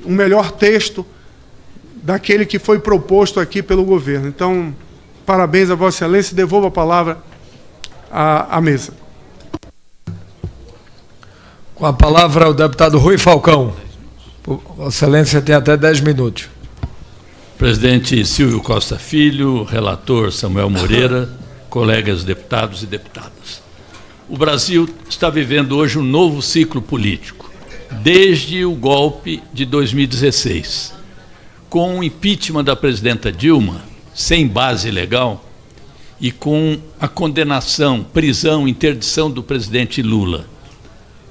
um melhor texto daquele que foi proposto aqui pelo governo. Então, parabéns a Vossa Excelência e devolvo a palavra à mesa. Com a palavra o deputado Rui Falcão. Vossa Excelência tem até 10 minutos. Presidente Silvio Costa Filho, relator Samuel Moreira, colegas deputados e deputadas. O Brasil está vivendo hoje um novo ciclo político, desde o golpe de 2016. Com o impeachment da presidenta Dilma, sem base legal, e com a condenação, prisão, interdição do presidente Lula,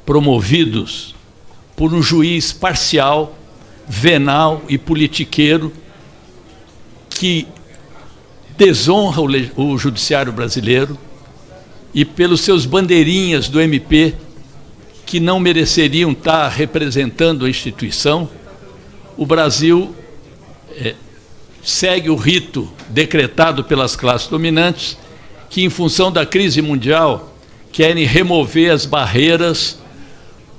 promovidos por um juiz parcial, venal e politiqueiro que desonra o judiciário brasileiro, e pelos seus bandeirinhas do MP que não mereceriam estar representando a instituição, o Brasil segue o rito decretado pelas classes dominantes que, em função da crise mundial, querem remover as barreiras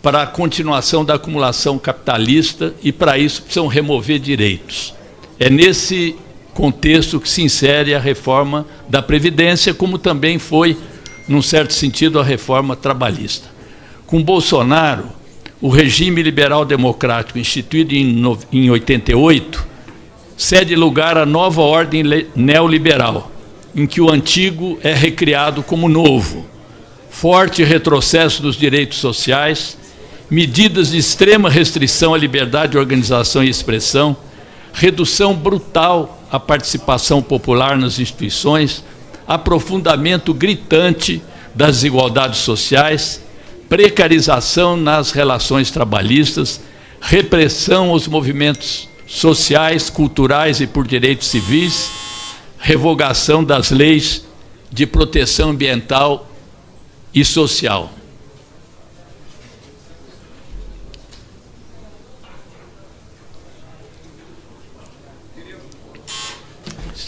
para a continuação da acumulação capitalista e, para isso, precisam remover direitos. É nesse contexto que se insere a reforma da Previdência, como também foi, num certo sentido, a reforma trabalhista. Com Bolsonaro, o regime liberal democrático instituído em 88 cede lugar à nova ordem neoliberal, em que o antigo é recriado como novo. Forte retrocesso dos direitos sociais, medidas de extrema restrição à liberdade de organização e expressão, redução brutal à participação popular nas instituições, aprofundamento gritante das desigualdades sociais, precarização nas relações trabalhistas, repressão aos movimentos sociais, culturais e por direitos civis, revogação das leis de proteção ambiental e social.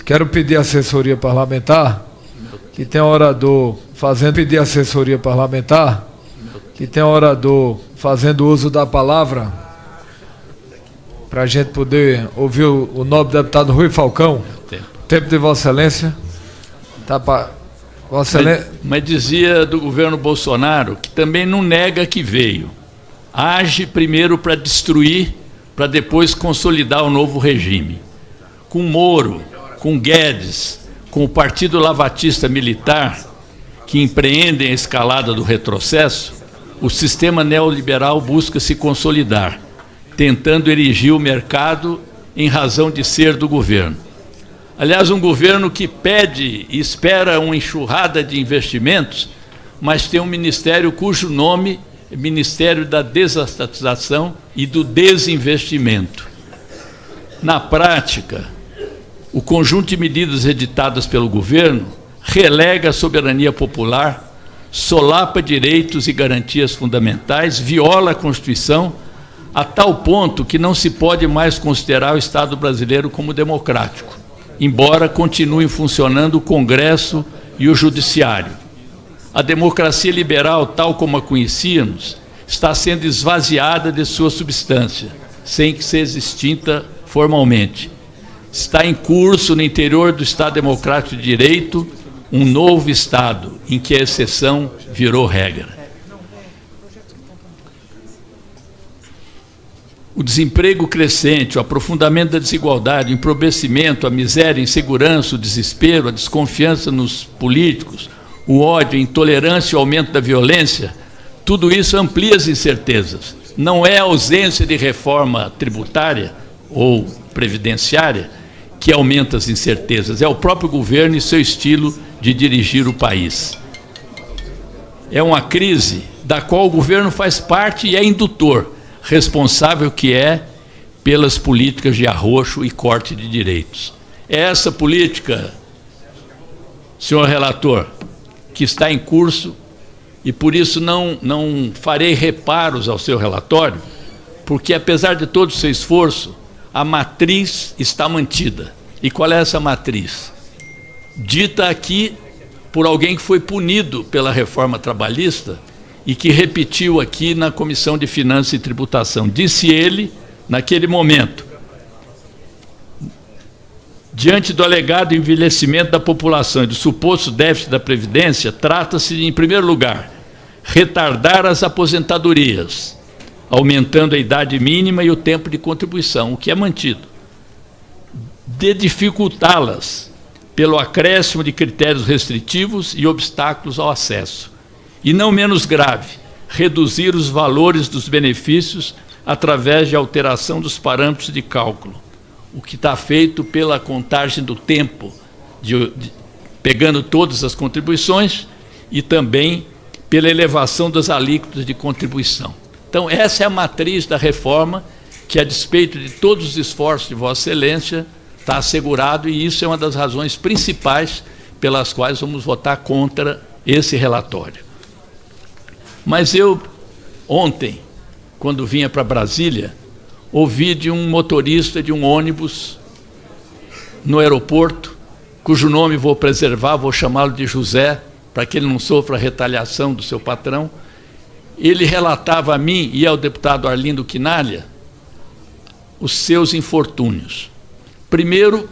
Quero pedir assessoria parlamentar, que tem orador fazendo uso da palavra, para a gente poder ouvir o nobre deputado Rui Falcão. Tempo de Vossa Excelência. Vossa Excelência. Mas dizia do governo Bolsonaro que também não nega que veio. Age primeiro para destruir, para depois consolidar o novo regime. Com Moro, com Guedes, com o Partido Lavatista Militar, que empreendem a escalada do retrocesso, o sistema neoliberal busca se consolidar, tentando erigir o mercado em razão de ser do governo. Aliás, um governo que pede e espera uma enxurrada de investimentos, mas tem um ministério cujo nome é Ministério da Desestatização e do Desinvestimento. Na prática, o conjunto de medidas editadas pelo governo relega a soberania popular, solapa direitos e garantias fundamentais, viola a Constituição, a tal ponto que não se pode mais considerar o Estado brasileiro como democrático, embora continuem funcionando o Congresso e o Judiciário. A democracia liberal, tal como a conhecíamos, está sendo esvaziada de sua substância, sem que seja extinta formalmente. Está em curso, no interior do Estado Democrático de Direito, um novo Estado, em que a exceção virou regra. O desemprego crescente, o aprofundamento da desigualdade, o empobrecimento, a miséria, a insegurança, o desespero, a desconfiança nos políticos, o ódio, a intolerância e o aumento da violência, tudo isso amplia as incertezas. Não é a ausência de reforma tributária ou previdenciária que aumenta as incertezas, é o próprio governo e seu estilo de dirigir o país. É uma crise da qual o governo faz parte e é indutor, responsável que é pelas políticas de arroxo e corte de direitos. É essa política, senhor relator, que está em curso, e por isso não farei reparos ao seu relatório, porque apesar de todo o seu esforço, a matriz está mantida. E qual é essa matriz? Dita aqui por alguém que foi punido pela reforma trabalhista e que repetiu aqui na Comissão de Finanças e Tributação. Disse ele, naquele momento, diante do alegado envelhecimento da população e do suposto déficit da Previdência, trata-se de, em primeiro lugar, retardar as aposentadorias, aumentando a idade mínima e o tempo de contribuição, o que é mantido, de dificultá-las pelo acréscimo de critérios restritivos e obstáculos ao acesso. E não menos grave, reduzir os valores dos benefícios através de alteração dos parâmetros de cálculo, o que está feito pela contagem do tempo, pegando todas as contribuições e também pela elevação das alíquotas de contribuição. Então, essa é a matriz da reforma que, a despeito de todos os esforços de Vossa Excelência, está assegurado, e isso é uma das razões principais pelas quais vamos votar contra esse relatório. Mas eu, ontem, quando vinha para Brasília, ouvi de um motorista de um ônibus no aeroporto, cujo nome vou preservar, vou chamá-lo de José, para que ele não sofra a retaliação do seu patrão. Ele relatava a mim e ao deputado Arlindo Quinalha os seus infortúnios. Primeiro,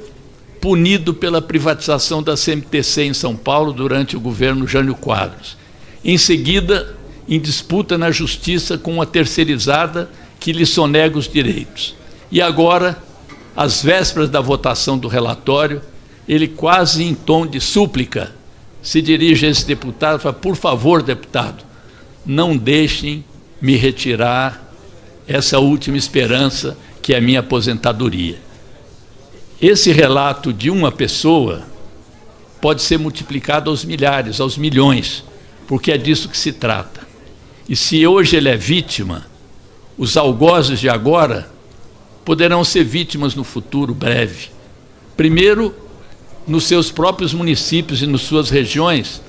punido pela privatização da CMTC em São Paulo durante o governo Jânio Quadros. Em seguida, em disputa na justiça com uma terceirizada que lhe sonega os direitos. E agora, às vésperas da votação do relatório, ele, quase em tom de súplica, se dirige a esse deputado e fala: por favor, deputado, não deixem me retirar essa última esperança, que é a minha aposentadoria. Esse relato de uma pessoa pode ser multiplicado aos milhares, aos milhões, porque é disso que se trata. E se hoje ele é vítima, os algozes de agora poderão ser vítimas no futuro breve. Primeiro, nos seus próprios municípios e nas suas regiões,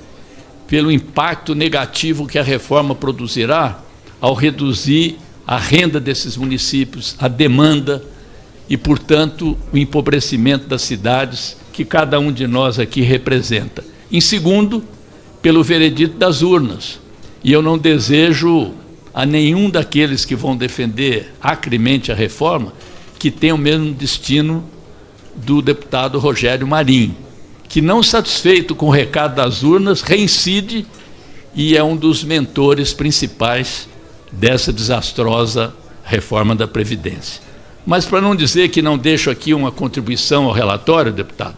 pelo impacto negativo que a reforma produzirá ao reduzir a renda desses municípios, a demanda e, portanto, o empobrecimento das cidades que cada um de nós aqui representa. Em segundo, pelo veredito das urnas. E eu não desejo a nenhum daqueles que vão defender acremente a reforma que tenha o mesmo destino do deputado Rogério Marinho, que, não satisfeito com o recado das urnas, reincide e é um dos mentores principais dessa desastrosa reforma da Previdência. Mas, para não dizer que não deixo aqui uma contribuição ao relatório, deputado,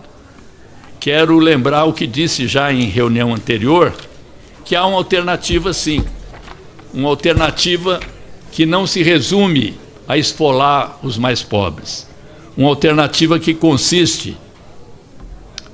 quero lembrar o que disse já em reunião anterior, que há uma alternativa, sim, uma alternativa que não se resume a esfolar os mais pobres, uma alternativa que consiste,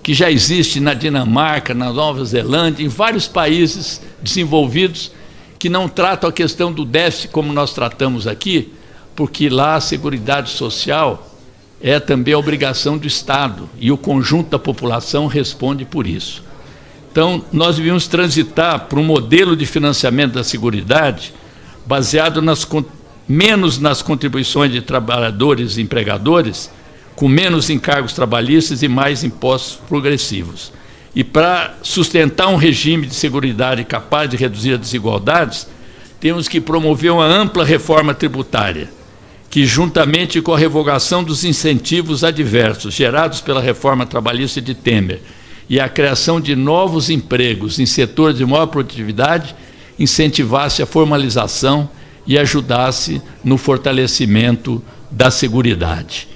que já existe na Dinamarca, na Nova Zelândia, em vários países desenvolvidos, que não tratam a questão do déficit como nós tratamos aqui, porque lá a Seguridade Social é também a obrigação do Estado, e o conjunto da população responde por isso. Então, nós devíamos transitar para um modelo de financiamento da Seguridade baseado menos nas contribuições de trabalhadores e empregadores, com menos encargos trabalhistas e mais impostos progressivos. E para sustentar um regime de seguridade capaz de reduzir as desigualdades, temos que promover uma ampla reforma tributária, que, juntamente com a revogação dos incentivos adversos gerados pela reforma trabalhista de Temer e a criação de novos empregos em setores de maior produtividade, incentivasse a formalização e ajudasse no fortalecimento da seguridade.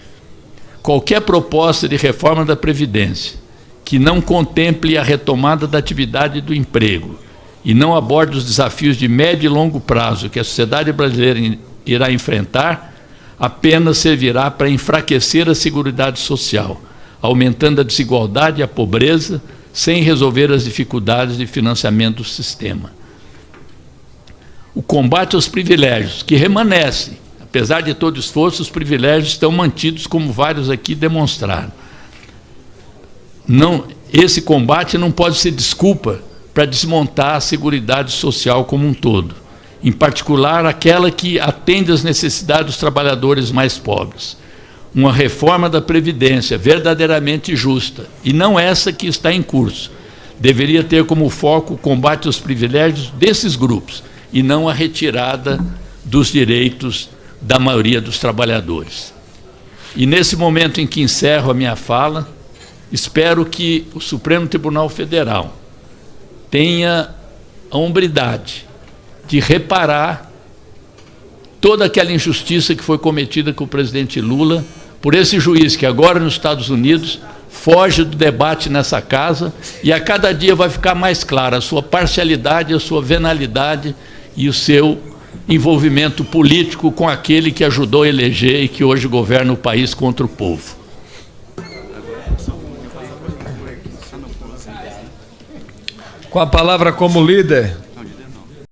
Qualquer proposta de reforma da Previdência que não contemple a retomada da atividade do emprego e não aborde os desafios de médio e longo prazo que a sociedade brasileira irá enfrentar, apenas servirá para enfraquecer a Seguridade Social, aumentando a desigualdade e a pobreza, sem resolver as dificuldades de financiamento do sistema. O combate aos privilégios, que remanescem, apesar de todo esforço, os privilégios estão mantidos, como vários aqui demonstraram. Esse combate não pode ser desculpa para desmontar a Seguridade Social como um todo, em particular aquela que atende às necessidades dos trabalhadores mais pobres. Uma reforma da Previdência verdadeiramente justa, e não essa que está em curso, deveria ter como foco o combate aos privilégios desses grupos, e não a retirada dos direitos da maioria dos trabalhadores. E nesse momento em que encerro a minha fala, espero que o Supremo Tribunal Federal tenha a hombridade de reparar toda aquela injustiça que foi cometida com o presidente Lula por esse juiz que agora nos Estados Unidos foge do debate nessa casa e a cada dia vai ficar mais clara a sua parcialidade, a sua venalidade e o seu envolvimento político com aquele que ajudou a eleger e que hoje governa o país contra o povo. Com a palavra como líder,